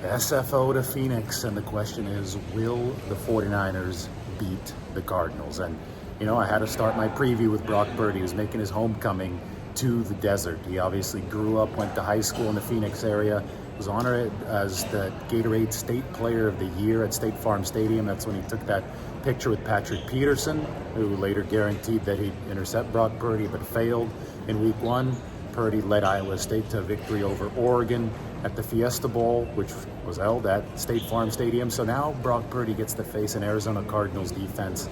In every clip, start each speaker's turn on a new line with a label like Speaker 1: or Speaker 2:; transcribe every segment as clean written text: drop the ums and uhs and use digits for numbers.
Speaker 1: SFO to Phoenix, and the question is, will the 49ers beat the Cardinals? And, I had to start my preview with Brock Purdy, who's making his homecoming to the desert. He obviously grew up, went to high school in the Phoenix area, was honored as the Gatorade State Player of the Year at State Farm Stadium. That's when he took that picture with Patrick Peterson, who later guaranteed that he'd intercept Brock Purdy, but failed in week one. Purdy led Iowa State to a victory over Oregon at the Fiesta Bowl, which was held at State Farm Stadium. So now Brock Purdy gets to face an Arizona Cardinals defense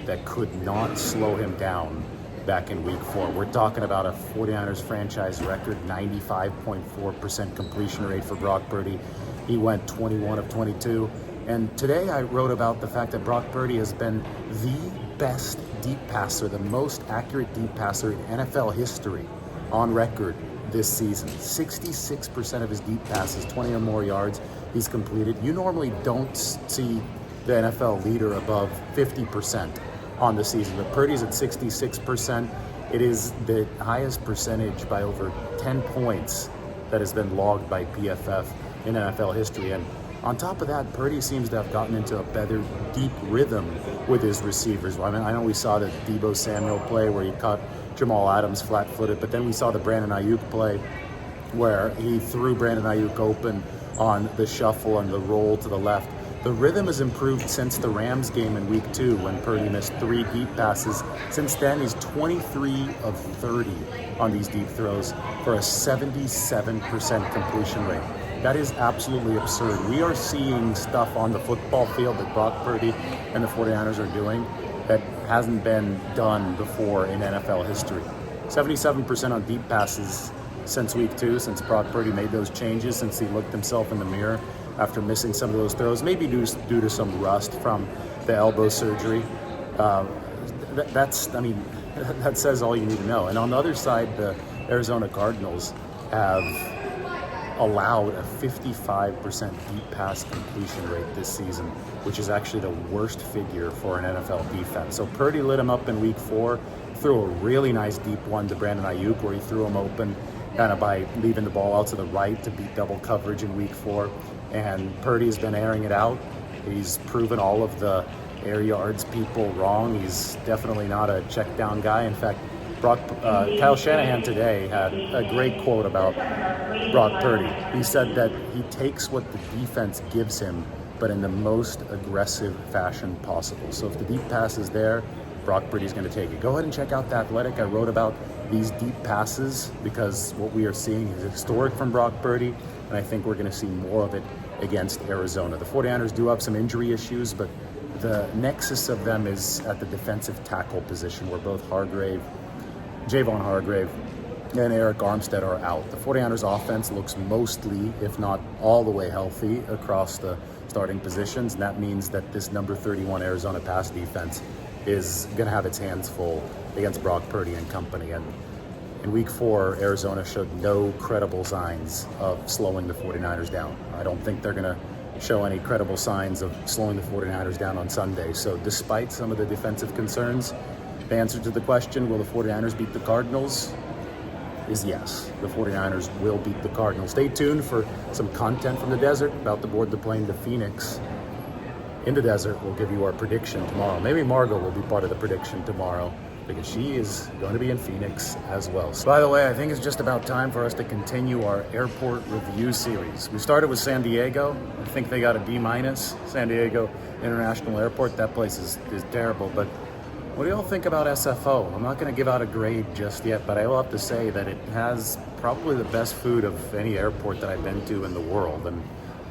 Speaker 1: that could not slow him down back in week 4. We're talking about a 49ers franchise record, 95.4% completion rate for Brock Purdy. He went 21 of 22. And today I wrote about the fact that Brock Purdy has been the best deep passer, the most accurate deep passer in NFL history on record this season. 66% of his deep passes, 20 or more yards, he's completed. You normally don't see the NFL leader above 50% on the season, but Purdy's at 66%. It is the highest percentage by over 10 points that has been logged by PFF in NFL history. And on top of that, Purdy seems to have gotten into a better deep rhythm with his receivers. I know we saw the Deebo Samuel play where he caught Jamal Adams flat-footed, but then we saw the Brandon Ayuk play where he threw Brandon Ayuk open on the shuffle and the roll to the left. The rhythm has improved since the Rams game in week 2 when Purdy missed 3 deep passes. Since then, he's 23 of 30 on these deep throws for a 77% completion rate. That is absolutely absurd. We are seeing stuff on the football field that Brock Purdy and the 49ers are doing that hasn't been done before in NFL history. 77% on deep passes since week 2, since Brock Purdy made those changes, since he looked himself in the mirror after missing some of those throws, maybe due to some rust from the elbow surgery. That says all you need to know. And on the other side, the Arizona Cardinals have allowed a 55% deep pass completion rate this season, which is actually the worst figure for an NFL defense. So Purdy lit him up in week 4, threw a really nice deep one to Brandon Ayuk where he threw him open kind of by leaving the ball out to the right to beat double coverage in week 4. And Purdy's been airing it out. He's proven all of the air yards people wrong. He's definitely not a check down guy. In fact, Kyle Shanahan today had a great quote about Brock Purdy. He said that he takes what the defense gives him, but in the most aggressive fashion possible. So if the deep pass is there, Brock Purdy's going to take it. Go ahead and check out The Athletic. I wrote about these deep passes because what we are seeing is historic from Brock Purdy, and I think we're going to see more of it against Arizona. The 49ers do have some injury issues, but the nexus of them is at the defensive tackle position where both Javon Hargrave and Eric Armstead are out. The 49ers offense looks mostly, if not all the way healthy across the starting positions, and that means that this number 31 Arizona pass defense is going to have its hands full against Brock Purdy and company. And in week 4, Arizona showed no credible signs of slowing the 49ers down. I don't think they're going to show any credible signs of slowing the 49ers down on Sunday. So despite some of the defensive concerns, the answer to the question, will the 49ers beat the Cardinals, is yes. The 49ers will beat the Cardinals. Stay tuned for some content from the desert. About to board the plane to Phoenix. In the desert, we'll give you our prediction tomorrow. Maybe Margot will be part of the prediction tomorrow because she is going to be in Phoenix as well. So, by the way, I think it's just about time for us to continue our airport review series. We started with San Diego. I think they got a D-. San Diego International Airport. That place is terrible. But what do y'all think about SFO? I'm not going to give out a grade just yet, but I will have to say that it has probably the best food of any airport that I've been to in the world. And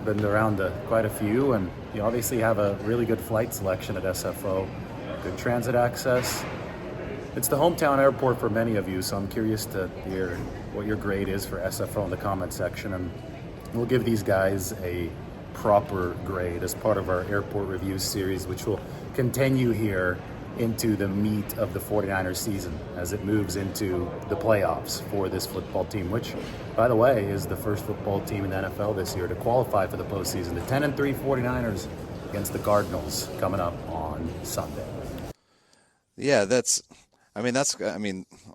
Speaker 1: been around quite a few, and you obviously have a really good flight selection at SFO, good transit access. It's the hometown airport for many of you, so I'm curious to hear what your grade is for SFO in the comment section, and we'll give these guys a proper grade as part of our airport review series, which will continue here into the meat of the 49ers season as it moves into the playoffs for this football team, which, by the way, is the first football team in the NFL this year to qualify for the postseason. The 10-3 49ers against the Cardinals coming up on Sunday.
Speaker 2: Yeah,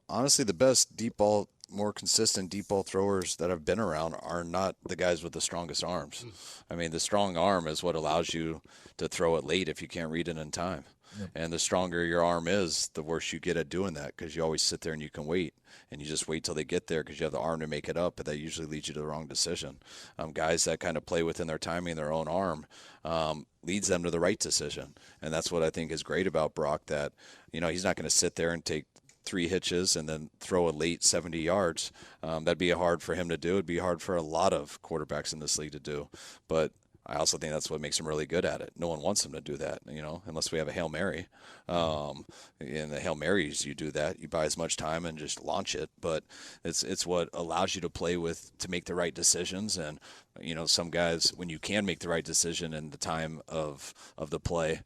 Speaker 2: honestly the best deep ball more consistent deep ball throwers that I've been around are not the guys with the strongest arms. I mean, the strong arm is what allows you to throw it late if you can't read it in time.
Speaker 3: Yep.
Speaker 2: And the stronger your arm is, the worse you get at doing that because you always sit there and you can wait. And you just wait till they get there because you have the arm to make it up, but that usually leads you to the wrong decision. Guys that kind of play within their timing, their own arm, leads them to the right decision. And that's what I think is great about Brock, that, he's not going to sit there and take 3 hitches and then throw a late 70 yards. That'd be hard for him to do. It'd be hard for a lot of quarterbacks in this league to do. But I also think that's what makes him really good at it. No one wants him to do that, unless we have a Hail Mary. In the Hail Marys, you do that. You buy as much time and just launch it. But it's what allows you to play with, to make the right decisions. And, some guys, when you can make the right decision in the time of the play,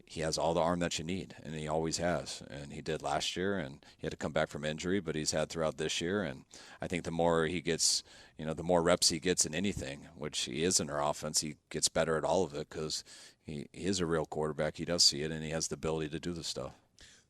Speaker 2: he has all the arm that you need, and he always has. And he did last year, and he had to come back from injury, but he's had throughout this year. And I think the more he gets, the more reps he gets in anything, which he is in our offense, he gets better at all of it because he is a real quarterback. He does see it, and he has the ability to do the stuff.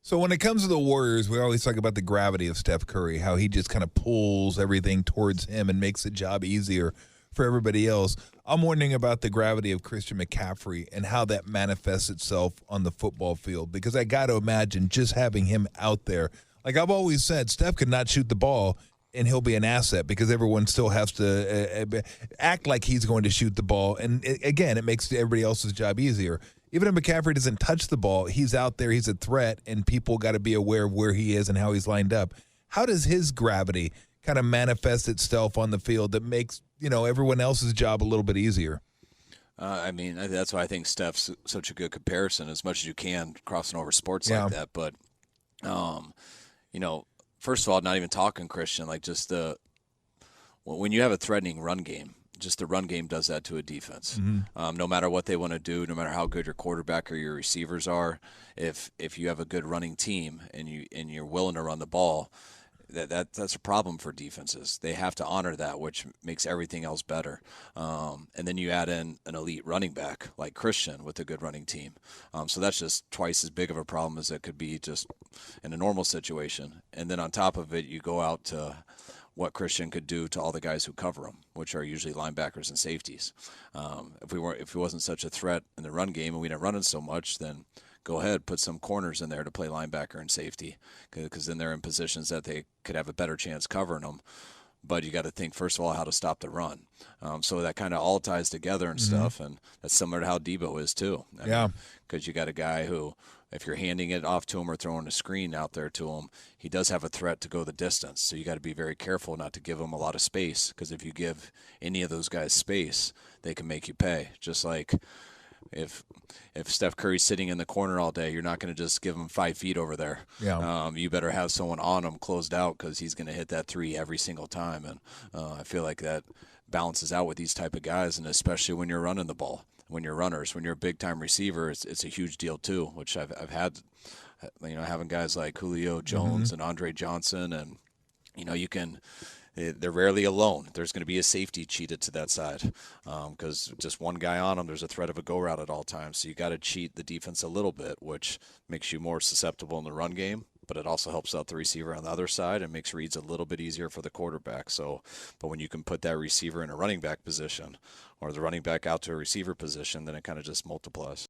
Speaker 3: So when it comes to the Warriors, we always talk about the gravity of Steph Curry, how he just kind of pulls everything towards him and makes the job easier for everybody else. I'm wondering about the gravity of Christian McCaffrey and how that manifests itself on the football field, because I got to imagine just having him out there. Like I've always said, Steph could not shoot the ball and he'll be an asset because everyone still has to act like he's going to shoot the ball. And again, it makes everybody else's job easier. Even if McCaffrey doesn't touch the ball, he's out there, he's a threat, and people got to be aware of where he is and how he's lined up. How does his gravity kind of manifest itself on the field that makes, everyone else's job a little bit easier?
Speaker 2: That's why I think Steph's such a good comparison, as much as you can crossing over sports like that. But, first of all, not even talking Christian, like just when you have a threatening run game, just the run game does that to a defense.
Speaker 3: Mm-hmm.
Speaker 2: No matter what they want to do, no matter how good your quarterback or your receivers are, if you have a good running team and you're willing to run the ball, that's a problem for defenses. They have to honor that, which makes everything else better. And then you add in an elite running back like Christian with a good running team. So that's just twice as big of a problem as it could be just in a normal situation. And then on top of it, you go out to what Christian could do to all the guys who cover him, which are usually linebackers and safeties. If he wasn't such a threat in the run game and we didn't run it so much, then go ahead, put some corners in there to play linebacker and safety, because then they're in positions that they could have a better chance covering them. But you got to think, first of all, how to stop the run. So that kind of all ties together and stuff, and that's similar to how Debo is too. Because you got a guy who, if you're handing it off to him or throwing a screen out there to him, he does have a threat to go the distance. So you got to be very careful not to give him a lot of space, because if you give any of those guys space, they can make you pay. Just like if Steph Curry's sitting in the corner all day, you're not going to just give him 5 feet over there. You better have someone on him closed out, because he's going to hit that three every single time. And I feel like that balances out with these type of guys, and especially when you're running the ball. When you're runners, when you're a big-time receiver, it's a huge deal too, which I've had, having guys like Julio Jones and Andre Johnson, and, they're rarely alone. There's going to be a safety cheated to that side, because just one guy on them, there's a threat of a go route at all times. So you got to cheat the defense a little bit, which makes you more susceptible in the run game, but it also helps out the receiver on the other side and makes reads a little bit easier for the quarterback. But when you can put that receiver in a running back position or the running back out to a receiver position, then it kind of just multiplies.